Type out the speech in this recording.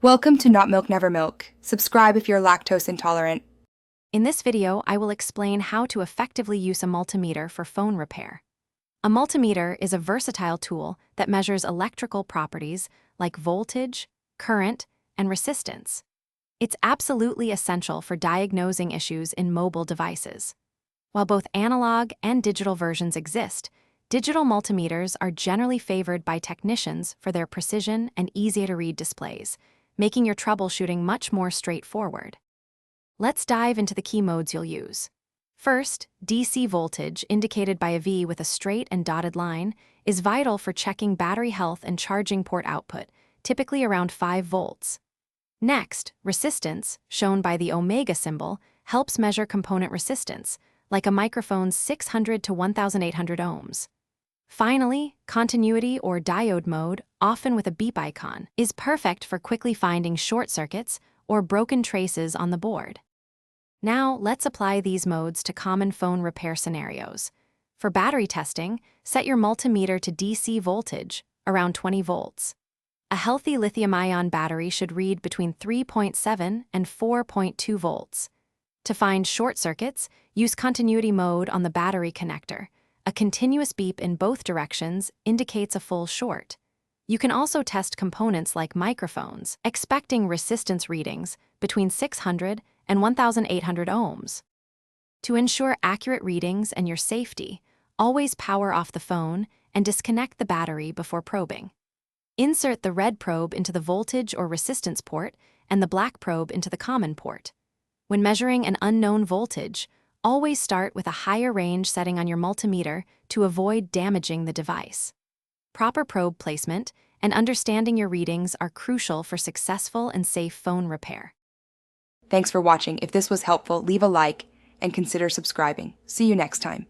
Welcome to Not Milk Never Milk. Subscribe if you're lactose intolerant. In this video, I will explain how to effectively use a multimeter for phone repair. A multimeter is a versatile tool that measures electrical properties like voltage, current, and resistance. It's absolutely essential for diagnosing issues in mobile devices. While both analog and digital versions exist, digital multimeters are generally favored by technicians for their precision and easy-to-read displays, making your troubleshooting much more straightforward. Let's dive into the key modes you'll use. First, DC voltage, indicated by a V with a straight and dotted line, is vital for checking battery health and charging port output, typically around 5 volts. Next, resistance, shown by the omega symbol, helps measure component resistance, like a microphone's 600 to 1,800 ohms. Finally, continuity or diode mode, often with a beep icon, is perfect for quickly finding short circuits or broken traces on the board. Now, let's apply these modes to common phone repair scenarios. For battery testing, set your multimeter to DC voltage, around 20 volts. A healthy lithium-ion battery should read between 3.7 and 4.2 volts. To find short circuits, use continuity mode on the battery connector. A continuous beep in both directions indicates a full short. You can also test components like microphones, expecting resistance readings between 600 and 1,800 ohms. To ensure accurate readings and your safety, always power off the phone and disconnect the battery before probing. Insert the red probe into the voltage or resistance port and the black probe into the common port. When measuring an unknown voltage, always start with a higher range setting on your multimeter to avoid damaging the device. Proper probe placement and understanding your readings are crucial for successful and safe phone repair. Thanks for watching. If this was helpful, leave a like and consider subscribing. See you next time.